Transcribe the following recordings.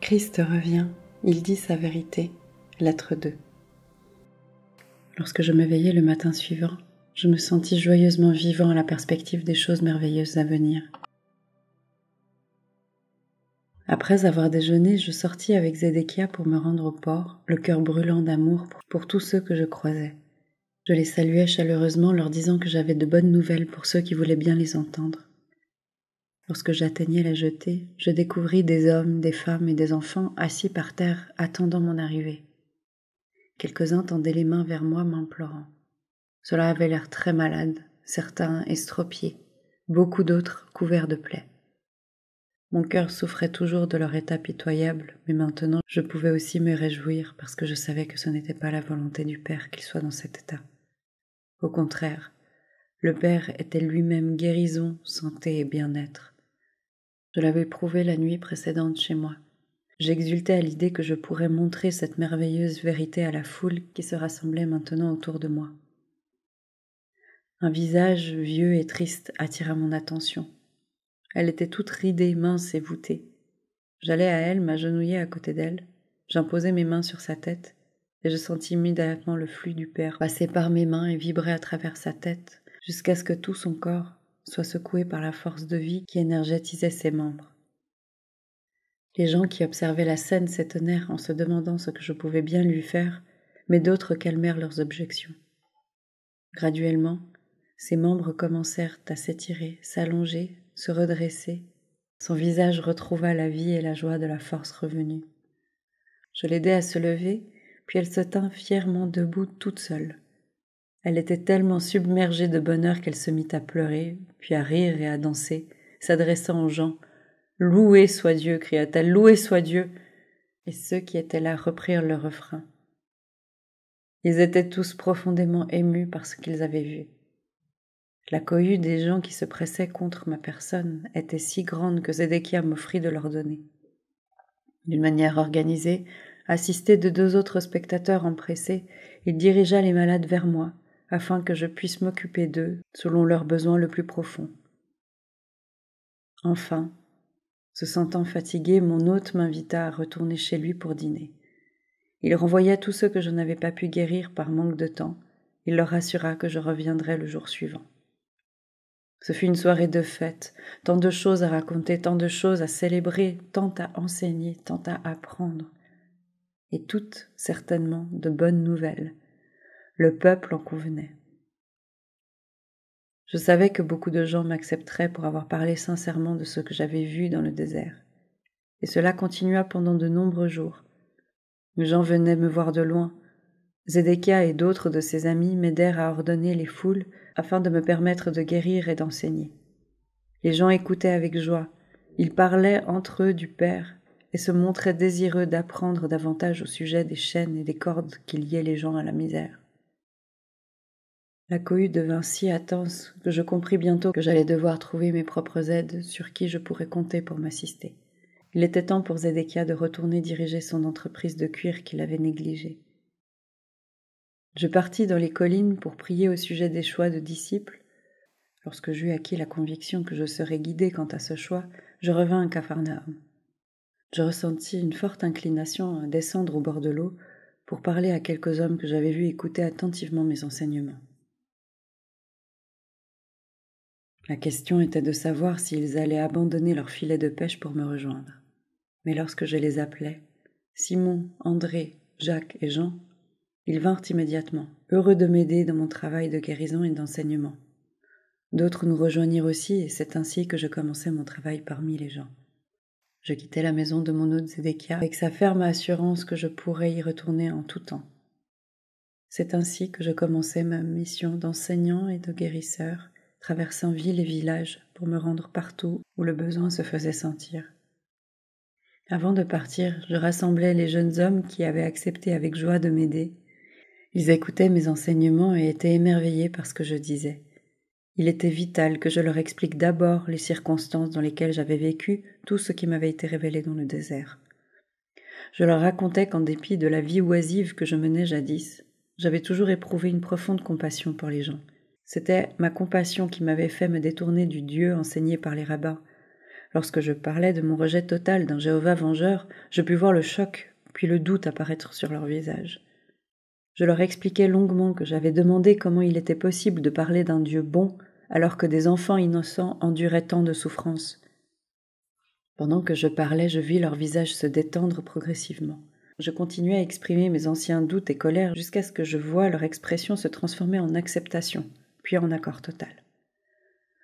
Christ revient, il dit sa vérité. Lettre 2. Lorsque je m'éveillai le matin suivant, je me sentis joyeusement vivant à la perspective des choses merveilleuses à venir. Après avoir déjeuné, je sortis avec Zédéchia pour me rendre au port, le cœur brûlant d'amour pour tous ceux que je croisais. Je les saluai chaleureusement, leur disant que j'avais de bonnes nouvelles pour ceux qui voulaient bien les entendre. Lorsque j'atteignais la jetée, je découvris des hommes, des femmes et des enfants assis par terre, attendant mon arrivée. Quelques-uns tendaient les mains vers moi, m'implorant. Cela avait l'air très malade, certains estropiés, beaucoup d'autres couverts de plaies. Mon cœur souffrait toujours de leur état pitoyable, mais maintenant je pouvais aussi me réjouir parce que je savais que ce n'était pas la volonté du Père qu'ils soient dans cet état. Au contraire, le Père était lui-même guérison, santé et bien-être. Je l'avais prouvé la nuit précédente chez moi. J'exultais à l'idée que je pourrais montrer cette merveilleuse vérité à la foule qui se rassemblait maintenant autour de moi. Un visage vieux et triste attira mon attention. Elle était toute ridée, mince et voûtée. J'allai à elle, m'agenouillai à côté d'elle, j'imposai mes mains sur sa tête, et je sentis immédiatement le flux du Père passer par mes mains et vibrer à travers sa tête, jusqu'à ce que tout son corps soit secoué par la force de vie qui énergétisait ses membres. Les gens qui observaient la scène s'étonnèrent en se demandant ce que je pouvais bien lui faire, mais d'autres calmèrent leurs objections. Graduellement, ses membres commencèrent à s'étirer, s'allonger, se redresser. Son visage retrouva la vie et la joie de la force revenue. Je l'aidai à se lever, puis elle se tint fièrement debout toute seule. Elle était tellement submergée de bonheur qu'elle se mit à pleurer, puis à rire et à danser, s'adressant aux gens. « Loué soit Dieu !» cria-t-elle, « Loué soit Dieu !» Et ceux qui étaient là reprirent le refrain. Ils étaient tous profondément émus par ce qu'ils avaient vu. La cohue des gens qui se pressaient contre ma personne était si grande que Zédéchia m'offrit de leur donner. D'une manière organisée, assisté de 2 autres spectateurs empressés, il dirigea les malades vers moi, afin que je puisse m'occuper d'eux selon leurs besoins le plus profond. Enfin, se sentant fatigué, mon hôte m'invita à retourner chez lui pour dîner. Il renvoya tous ceux que je n'avais pas pu guérir par manque de temps. Il leur assura que je reviendrais le jour suivant. Ce fut une soirée de fête, tant de choses à raconter, tant de choses à célébrer, tant à enseigner, tant à apprendre. Et toutes, certainement, de bonnes nouvelles. Le peuple en convenait. Je savais que beaucoup de gens m'accepteraient pour avoir parlé sincèrement de ce que j'avais vu dans le désert. Et cela continua pendant de nombreux jours. Les gens venaient me voir de loin. Zédéchia et d'autres de ses amis m'aidèrent à ordonner les foules afin de me permettre de guérir et d'enseigner. Les gens écoutaient avec joie. Ils parlaient entre eux du Père et se montraient désireux d'apprendre davantage au sujet des chaînes et des cordes qui liaient les gens à la misère. La cohue devint si intense que je compris bientôt que j'allais devoir trouver mes propres aides sur qui je pourrais compter pour m'assister. Il était temps pour Zédéchia de retourner diriger son entreprise de cuir qu'il avait négligée. Je partis dans les collines pour prier au sujet des choix de disciples. Lorsque j'eus acquis la conviction que je serais guidé quant à ce choix, je revins à Capharnaüm. Je ressentis une forte inclination à descendre au bord de l'eau pour parler à quelques hommes que j'avais vus écouter attentivement mes enseignements. La question était de savoir s'ils allaient abandonner leur filet de pêche pour me rejoindre. Mais lorsque je les appelai, Simon, André, Jacques et Jean, ils vinrent immédiatement, heureux de m'aider dans mon travail de guérison et d'enseignement. D'autres nous rejoignirent aussi, et c'est ainsi que je commençai mon travail parmi les gens. Je quittai la maison de mon hôte Zédéchia avec sa ferme assurance que je pourrais y retourner en tout temps. C'est ainsi que je commençai ma mission d'enseignant et de guérisseur, traversant villes et villages pour me rendre partout où le besoin se faisait sentir. Avant de partir, je rassemblai les jeunes hommes qui avaient accepté avec joie de m'aider. Ils écoutaient mes enseignements et étaient émerveillés par ce que je disais. Il était vital que je leur explique d'abord les circonstances dans lesquelles j'avais vécu tout ce qui m'avait été révélé dans le désert. Je leur racontais qu'en dépit de la vie oisive que je menais jadis, j'avais toujours éprouvé une profonde compassion pour les gens. C'était ma compassion qui m'avait fait me détourner du Dieu enseigné par les rabbins, Lorsque je parlais de mon rejet total d'un Jéhovah vengeur, je pus voir le choc, puis le doute apparaître sur leur visage. Je leur expliquai longuement que j'avais demandé comment il était possible de parler d'un Dieu bon alors que des enfants innocents enduraient tant de souffrances. Pendant que je parlais, je vis leur visage se détendre progressivement. Je continuais à exprimer mes anciens doutes et colères jusqu'à ce que je voie leur expression se transformer en acceptation, puis en accord total.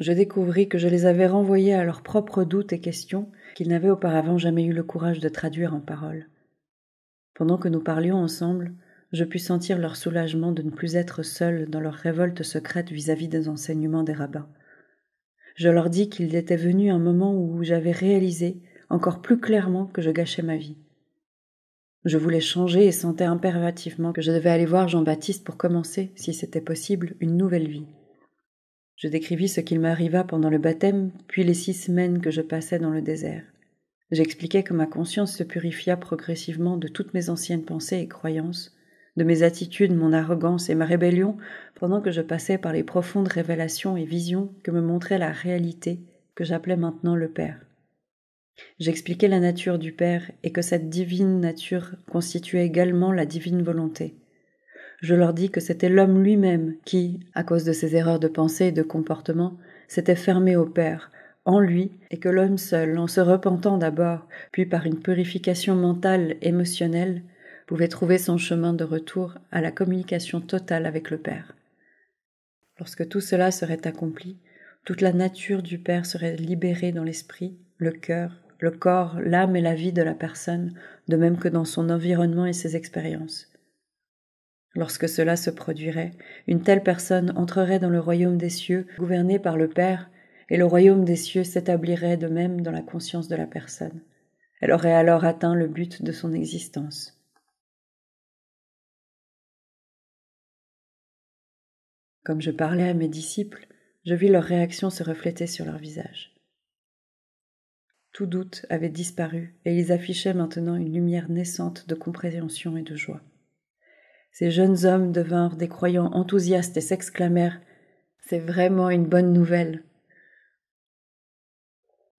Je découvris que je les avais renvoyés à leurs propres doutes et questions qu'ils n'avaient auparavant jamais eu le courage de traduire en paroles. Pendant que nous parlions ensemble, je pus sentir leur soulagement de ne plus être seuls dans leur révolte secrète vis-à-vis des enseignements des rabbins. Je leur dis qu'il était venu un moment où j'avais réalisé encore plus clairement que je gâchais ma vie. Je voulais changer et sentais impérativement que je devais aller voir Jean-Baptiste pour commencer, si c'était possible, une nouvelle vie. Je décrivis ce qu'il m'arriva pendant le baptême, puis les 6 semaines que je passais dans le désert. J'expliquai que ma conscience se purifia progressivement de toutes mes anciennes pensées et croyances, de mes attitudes, mon arrogance et ma rébellion, pendant que je passais par les profondes révélations et visions que me montrait la réalité que j'appelais maintenant le Père. J'expliquai la nature du Père et que cette divine nature constituait également la divine volonté. Je leur dis que c'était l'homme lui-même qui, à cause de ses erreurs de pensée et de comportement, s'était fermé au Père, en lui, et que l'homme seul, en se repentant d'abord, puis par une purification mentale, émotionnelle, pouvait trouver son chemin de retour à la communication totale avec le Père. Lorsque tout cela serait accompli, toute la nature du Père serait libérée dans l'esprit, le cœur, le corps, l'âme et la vie de la personne, de même que dans son environnement et ses expériences. Lorsque cela se produirait, une telle personne entrerait dans le royaume des cieux, gouverné par le Père, et le royaume des cieux s'établirait de même dans la conscience de la personne. Elle aurait alors atteint le but de son existence. Comme je parlais à mes disciples, je vis leur réaction se refléter sur leur visage. Tout doute avait disparu, et ils affichaient maintenant une lumière naissante de compréhension et de joie. Ces jeunes hommes devinrent des croyants enthousiastes et s'exclamèrent « C'est vraiment une bonne nouvelle !»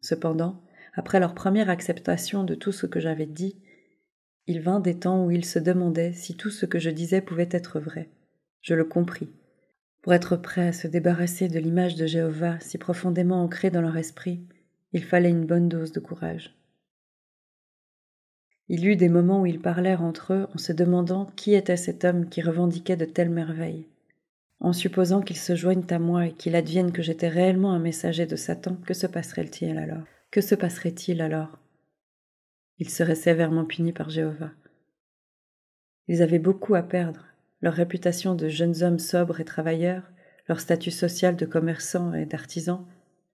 Cependant, après leur première acceptation de tout ce que j'avais dit, il vint des temps où ils se demandaient si tout ce que je disais pouvait être vrai. Je le compris. Pour être prêts à se débarrasser de l'image de Jéhovah si profondément ancrée dans leur esprit, il fallait une bonne dose de courage. Il y eut des moments où ils parlèrent entre eux en se demandant qui était cet homme qui revendiquait de telles merveilles. En supposant qu'il se joigne à moi et qu'il advienne que j'étais réellement un messager de Satan, que se passerait-il alors ? Que se passerait-il alors ? Ils seraient sévèrement punis par Jéhovah. Ils avaient beaucoup à perdre, leur réputation de jeunes hommes sobres et travailleurs, leur statut social de commerçants et d'artisans,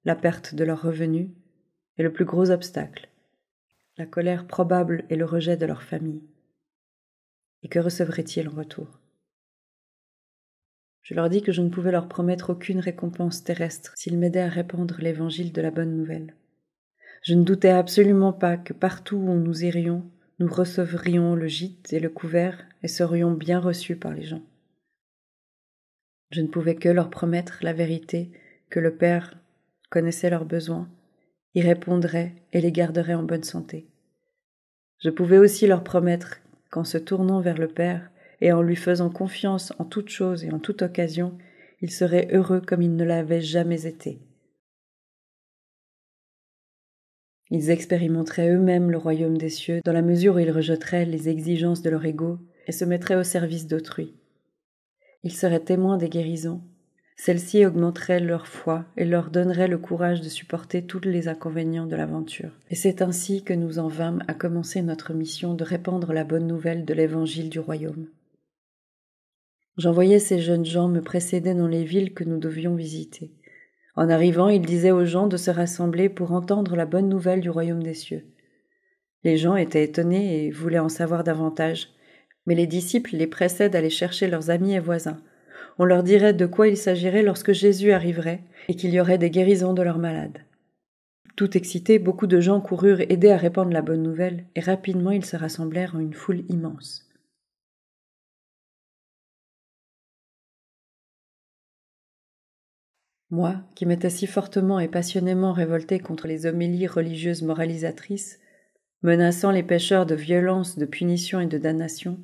la perte de leurs revenus, et le plus gros obstacle, la colère probable et le rejet de leur famille. Et que recevraient-ils en retour ? Je leur dis que je ne pouvais leur promettre aucune récompense terrestre s'ils m'aidaient à répandre l'évangile de la bonne nouvelle. Je ne doutais absolument pas que partout où nous irions, nous recevrions le gîte et le couvert et serions bien reçus par les gens. Je ne pouvais que leur promettre la vérité, que le Père connaissait leurs besoins, y répondrait et les garderait en bonne santé. Je pouvais aussi leur promettre qu'en se tournant vers le Père et en lui faisant confiance en toute chose et en toute occasion, ils seraient heureux comme ils ne l'avaient jamais été. Ils expérimenteraient eux-mêmes le royaume des cieux dans la mesure où ils rejetteraient les exigences de leur ego et se mettraient au service d'autrui. Ils seraient témoins des guérisons. Celles-ci augmenteraient leur foi et leur donneraient le courage de supporter tous les inconvénients de l'aventure. Et c'est ainsi que nous en vînmes à commencer notre mission de répandre la bonne nouvelle de l'évangile du royaume. J'envoyais ces jeunes gens me précéder dans les villes que nous devions visiter. En arrivant, ils disaient aux gens de se rassembler pour entendre la bonne nouvelle du royaume des cieux. Les gens étaient étonnés et voulaient en savoir davantage, mais les disciples les pressaient d'aller chercher leurs amis et voisins. On leur dirait de quoi il s'agirait lorsque Jésus arriverait et qu'il y aurait des guérisons de leurs malades. Tout excités, beaucoup de gens coururent aider à répandre la bonne nouvelle et rapidement ils se rassemblèrent en une foule immense. Moi, qui m'étais si fortement et passionnément révolté contre les homélies religieuses moralisatrices, menaçant les pécheurs de violence, de punition et de damnation,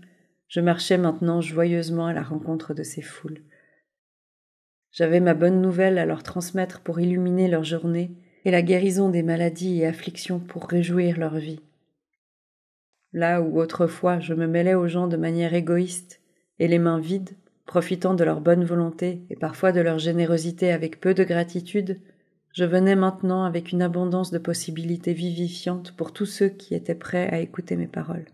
je marchais maintenant joyeusement à la rencontre de ces foules. J'avais ma bonne nouvelle à leur transmettre pour illuminer leur journée et la guérison des maladies et afflictions pour réjouir leur vie. Là où autrefois je me mêlais aux gens de manière égoïste et les mains vides, profitant de leur bonne volonté et parfois de leur générosité avec peu de gratitude, je venais maintenant avec une abondance de possibilités vivifiantes pour tous ceux qui étaient prêts à écouter mes paroles.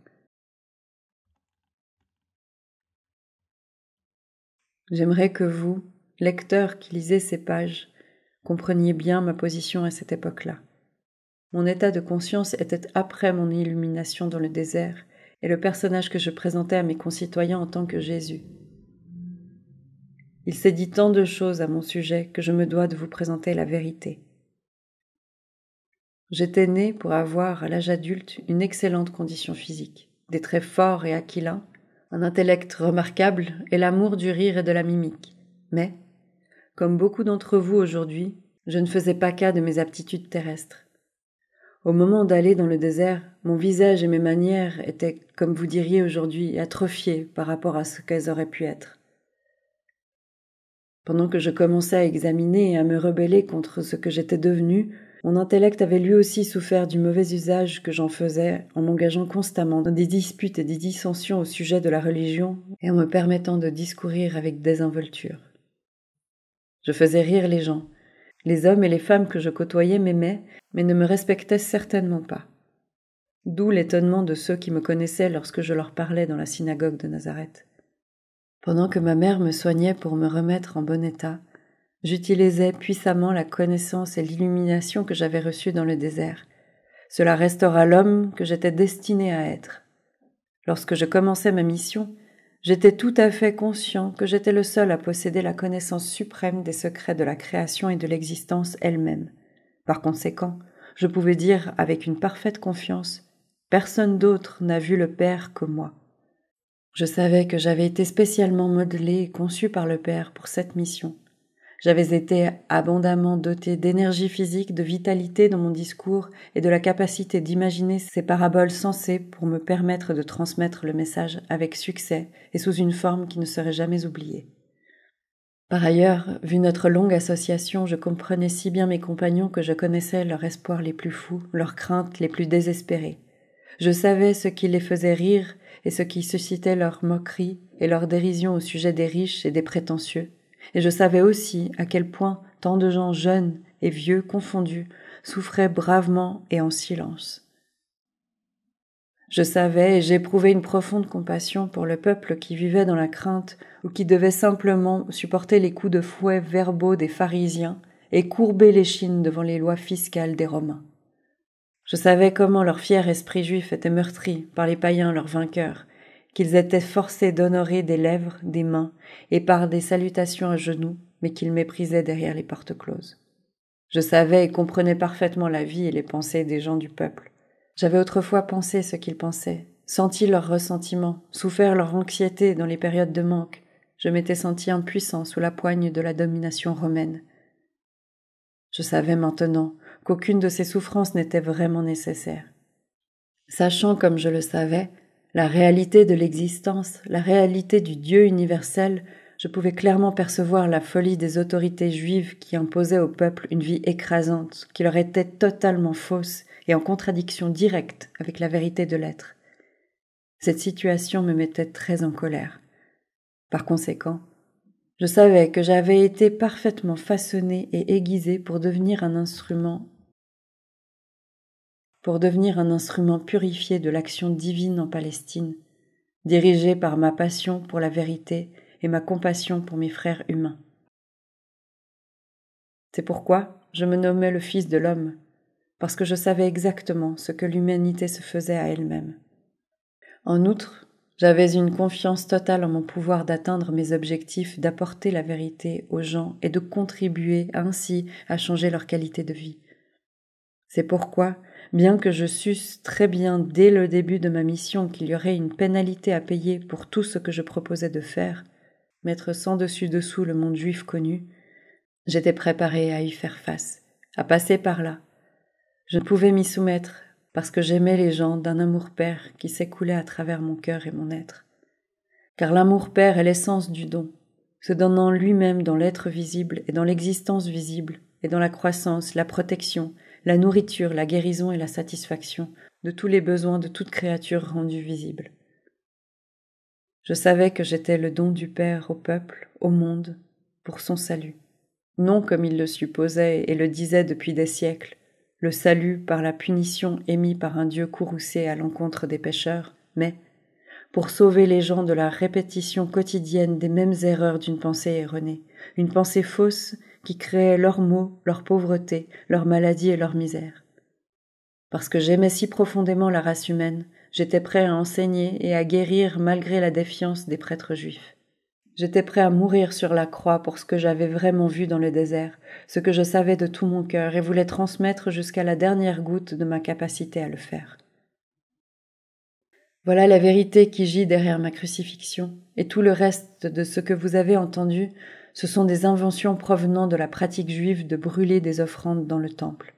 J'aimerais que vous, lecteurs qui lisez ces pages, compreniez bien ma position à cette époque-là. Mon état de conscience était après mon illumination dans le désert et le personnage que je présentais à mes concitoyens en tant que Jésus. Il s'est dit tant de choses à mon sujet que je me dois de vous présenter la vérité. J'étais né pour avoir, à l'âge adulte, une excellente condition physique, des traits forts et aquilins, un intellect remarquable et l'amour du rire et de la mimique. Mais, comme beaucoup d'entre vous aujourd'hui, je ne faisais pas cas de mes aptitudes terrestres. Au moment d'aller dans le désert, mon visage et mes manières étaient, comme vous diriez aujourd'hui, atrophiés par rapport à ce qu'elles auraient pu être. Pendant que je commençais à examiner et à me rebeller contre ce que j'étais devenu, mon intellect avait lui aussi souffert du mauvais usage que j'en faisais en m'engageant constamment dans des disputes et des dissensions au sujet de la religion et en me permettant de discourir avec désinvolture. Je faisais rire les gens. Les hommes et les femmes que je côtoyais m'aimaient, mais ne me respectaient certainement pas. D'où l'étonnement de ceux qui me connaissaient lorsque je leur parlais dans la synagogue de Nazareth. Pendant que ma mère me soignait pour me remettre en bon état, j'utilisais puissamment la connaissance et l'illumination que j'avais reçue dans le désert. Cela restaura l'homme que j'étais destiné à être. Lorsque je commençais ma mission, j'étais tout à fait conscient que j'étais le seul à posséder la connaissance suprême des secrets de la création et de l'existence elle-même. Par conséquent, je pouvais dire avec une parfaite confiance « Personne d'autre n'a vu le Père que moi ». Je savais que j'avais été spécialement modelé et conçu par le Père pour cette mission. J'avais été abondamment doté d'énergie physique, de vitalité dans mon discours et de la capacité d'imaginer ces paraboles sensées pour me permettre de transmettre le message avec succès et sous une forme qui ne serait jamais oubliée. Par ailleurs, vu notre longue association, je comprenais si bien mes compagnons que je connaissais leurs espoirs les plus fous, leurs craintes les plus désespérées. Je savais ce qui les faisait rire et ce qui suscitait leur moquerie et leur dérision au sujet des riches et des prétentieux. Et je savais aussi à quel point tant de gens jeunes et vieux confondus souffraient bravement et en silence. Je savais et j'éprouvais une profonde compassion pour le peuple qui vivait dans la crainte ou qui devait simplement supporter les coups de fouet verbaux des pharisiens et courber l'échine devant les lois fiscales des Romains. Je savais comment leur fier esprit juif était meurtri par les païens leurs vainqueurs, qu'ils étaient forcés d'honorer des lèvres, des mains, et par des salutations à genoux, mais qu'ils méprisaient derrière les portes closes. Je savais et comprenais parfaitement la vie et les pensées des gens du peuple. J'avais autrefois pensé ce qu'ils pensaient, senti leurs ressentiments, souffert leur anxiété dans les périodes de manque. Je m'étais senti impuissant sous la poigne de la domination romaine. Je savais maintenant qu'aucune de ces souffrances n'était vraiment nécessaire. Sachant, comme je le savais, la réalité de l'existence, la réalité du Dieu universel, je pouvais clairement percevoir la folie des autorités juives qui imposaient au peuple une vie écrasante, qui leur était totalement fausse et en contradiction directe avec la vérité de l'être. Cette situation me mettait très en colère. Par conséquent, je savais que j'avais été parfaitement façonné et aiguisé pour devenir un instrument purifié de l'action divine en Palestine, dirigé par ma passion pour la vérité et ma compassion pour mes frères humains. C'est pourquoi je me nommais le Fils de l'homme, parce que je savais exactement ce que l'humanité se faisait à elle-même. En outre, j'avais une confiance totale en mon pouvoir d'atteindre mes objectifs, d'apporter la vérité aux gens et de contribuer ainsi à changer leur qualité de vie. C'est pourquoi, bien que je susse très bien dès le début de ma mission qu'il y aurait une pénalité à payer pour tout ce que je proposais de faire, mettre sans dessus dessous le monde juif connu, J'étais préparée à y faire face, à passer par là. Je ne pouvais m'y soumettre parce que j'aimais les gens d'un amour-père qui s'écoulait à travers mon cœur et mon être. Car l'amour-père est l'essence du don, se donnant lui-même dans l'être visible et dans l'existence visible, et dans la croissance, la protection, la nourriture, la guérison et la satisfaction de tous les besoins de toute créature rendue visible. Je savais que j'étais le don du Père au peuple, au monde, pour son salut. Non comme il le supposait et le disait depuis des siècles, le salut par la punition émise par un Dieu courroucé à l'encontre des pécheurs, mais pour sauver les gens de la répétition quotidienne des mêmes erreurs d'une pensée erronée, une pensée fausse qui créait leurs maux, leur pauvreté, leur maladie et leur misère. Parce que j'aimais si profondément la race humaine, j'étais prêt à enseigner et à guérir malgré la défiance des prêtres juifs. J'étais prêt à mourir sur la croix pour ce que j'avais vraiment vu dans le désert, ce que je savais de tout mon cœur et voulais transmettre jusqu'à la dernière goutte de ma capacité à le faire. Voilà la vérité qui gît derrière ma crucifixion, et tout le reste de ce que vous avez entendu, ce sont des inventions provenant de la pratique juive de brûler des offrandes dans le temple.